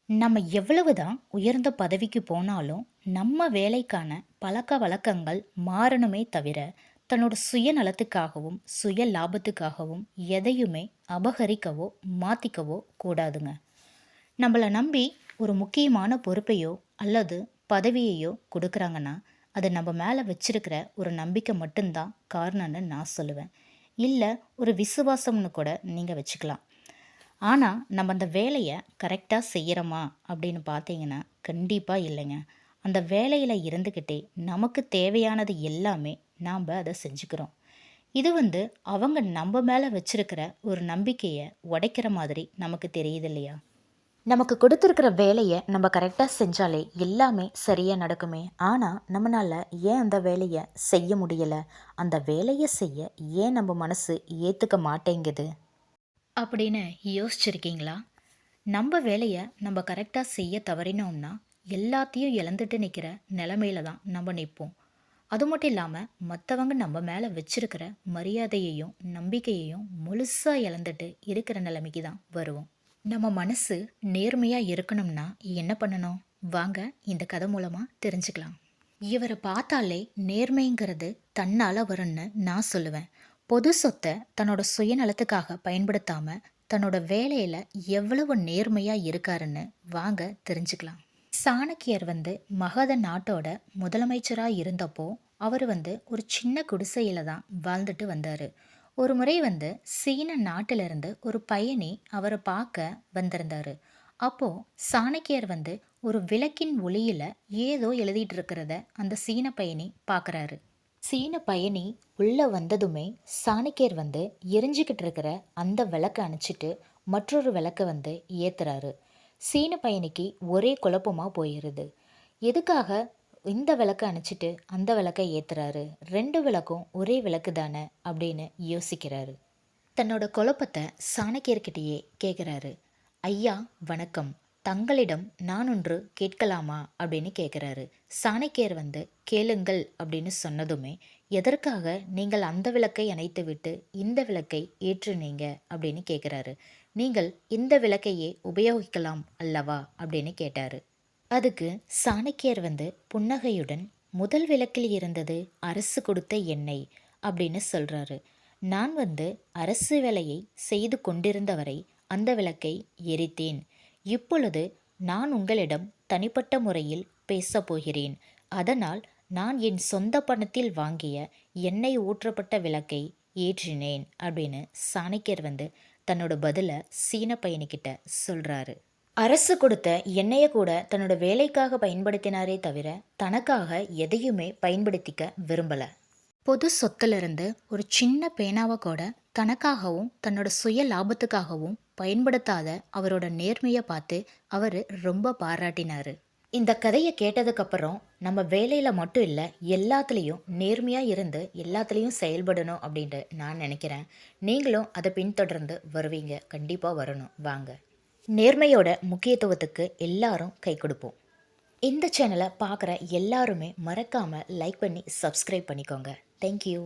நம்ம எவ்வளவுதான் உயர்ந்த பதவிக்கு போனாலும் நம்ம வேலைக்கான பழக்கவழக்கங்கள் மாறணுமே தவிர, தன்னோட சுயநலத்துக்காகவும், சுய லாபத்துக்காகவும் எதையுமே அபகரிக்கவோ, மாத்திக்கவோ கூடாதுங்க. நம்மள நம்பி ஒரு முக்கியமான பொறுப்பையோ அல்லது பதவியையோ குடுக்குறாங்கன்னா, அது நம்ம மேல வச்சிருக்கிற ஒரு நம்பிக்கை மட்டும்தான் காரணம்னு நான் சொல்லுவேன். இல்ல ஒரு விசுவாசம்னு கூட நீங்க வச்சுக்கலாம். ஆனா, நம்ம அந்த வேலைய கரெக்ட்டா செய்யறோமா அப்படின்னு பார்த்தீங்கன்னா, கண்டிப்பா இல்லைங்க. அந்த வேலையில இருந்துக்கிட்டே நமக்கு தேவையானது எல்லாமே நாம்ப அத செஞ்சுக்கிறோம். இது அவங்க நம்ப மேல வச்சிருக்கிற ஒரு நம்பிக்கைய உடைக்கிற மாதிரி நமக்கு தெரியுது இல்லையா? நமக்கு கொடுத்துருக்கிற வேலைய நம்ம கரெக்ட்டா செஞ்சாலே எல்லாமே சரியா நடக்குமே! ஆனா, நம்மனால ஏன் அந்த வேலைய செய்ய முடியல? அந்த வேலைய செய்ய ஏன் நம்ம மனசு ஏத்துக்க மாட்டேங்குது? அப்படின்னு யோசிச்சிருக்கீங்களா? நம்ம வேலைய நம்ம கரெக்டா செய்ய தவறினோம்னா, எல்லாத்தையும் இழந்துட்டு நிக்கிற நிலைமையில தான் நம்ம நிப்போம். அது மட்டும் இல்லாம, மத்தவங்க நம்ம மேல வச்சிருக்கிற மரியாதையையும், நம்பிக்கையையும் முழுசா இழந்துட்டு இருக்கிற நிலைமைக்கு தான் வருவோம். நம்ம மனசு நேர்மையா இருக்கணும்னா என்ன பண்ணணும்? வாங்க இந்த கதை மூலமா தெரிஞ்சுக்கலாம். இவர பார்த்தாலே நேர்மைங்கிறது தன்னால வரும்னு நான் சொல்லுவேன். பொது சொத்த தன்னோட சுயநலத்துக்காக பயன்படுத்தாம, தன்னோட வேலையில எவ்வளவு நேர்மையா இருக்காருன்னு வாங்க தெரிஞ்சுக்கலாம். சாணக்கியர் மகத நாட்டோட முதலமைச்சரா இருந்தப்போ, அவரு ஒரு சின்ன குடிசையில தான் வாழ்ந்துட்டு வந்தாரு. ஒரு முறை சீன நாட்டிலிருந்து ஒரு பயணி அவர பார்க்க வந்திருந்தாரு. அப்போ சாணக்கியர் ஒரு விளக்கின் ஒளியில ஏதோ எழுதிட்டு இருக்கிறத அந்த சீன பயணி பார்க்கறாரு. சீன பயணி உள்ள வந்ததுமே சாணக்கியர் எரிஞ்சுக்கிட்டு இருக்கிற அந்த விளக்க அணைச்சிட்டு மற்றொரு விளக்க ஏத்துறாரு. சீன பயணிக்கு ஒரே குழப்பமா போயிருது. எதுக்காக இந்த விளக்க அணைச்சிட்டு அந்த விளக்க ஏத்துறாரு? 2 விளக்கும் ஒரே விளக்கு தானே அப்படின்னு யோசிக்கிறாரு. தன்னோட குழப்பத்தை சாணக்கியர்கிட்டயே கேட்குறாரு. ஐயா வணக்கம், தங்களிடம் நான் ஒன்று கேட்கலாமா அப்படின்னு கேட்குறாரு. சாணக்கியர் கேளுங்கள் அப்படின்னு சொன்னதுமே, எதற்காக நீங்கள் அந்த விளக்கை அணைத்துவிட்டு இந்த விளக்கை ஏற்றுனீங்க அப்படின்னு கேட்குறாரு. நீங்கள் இந்த விளக்கையே உபயோகிக்கலாம் அல்லவா அப்படின்னு கேட்டாரு. அதுக்கு சாணக்கியர் புன்னகையுடன், முதல் விளக்கில் இருந்தது அரசு கொடுத்த எண்ணெய் அப்படின்னு சொல்றாரு. நான் அரசு வேலையை செய்து கொண்டிருந்தவரை அந்த விளக்கை எரித்தேன். இப்பொழுது நான் உங்களிடம் தனிப்பட்ட முறையில் பேசப் போகிறேன். அதனால் நான் என் சொந்த பணத்தில் வாங்கிய எண்ணெய் ஊற்றப்பட்ட விளக்கை ஏற்றினேன் அப்படின்னு சாணக்கியர் தன்னோட பதில சீன பயணிக்கிட்ட சொல்றாரு. அரசு கொடுத்த எண்ணெயை கூட தன்னோட வேலைக்காக பயன்படுத்தினாரே தவிர தனக்காக எதையுமே பயன்படுத்திக்க விரும்பல. பொது சொத்திலிருந்து ஒரு சின்ன பேனாவை கூட தனக்காகவும் தன்னோட சுய லாபத்துக்காகவும் பயன்படுத்தாத அவரோட நேர்மையை பார்த்து அவர் ரொம்ப பாராட்டினாரு. இந்த கதையை கேட்டதுக்கப்புறம் நம்ம வேலையில் மட்டும் இல்லை, எல்லாத்துலேயும் நேர்மையாக இருந்து எல்லாத்துலேயும் செயல்படணும் அப்படின்ட்டு நான் நினைக்கிறேன். நீங்களும் அதை பின்தொடர்ந்து வருவீங்க, கண்டிப்பாக வரணும். வாங்க, நேர்மையோட முக்கியத்துவத்துக்கு எல்லாரும் கை கொடுப்போம். இந்த சேனலை பார்க்குற எல்லாருமே மறக்காமல் லைக் பண்ணி சப்ஸ்கிரைப் பண்ணிக்கோங்க. தேங்க்யூ.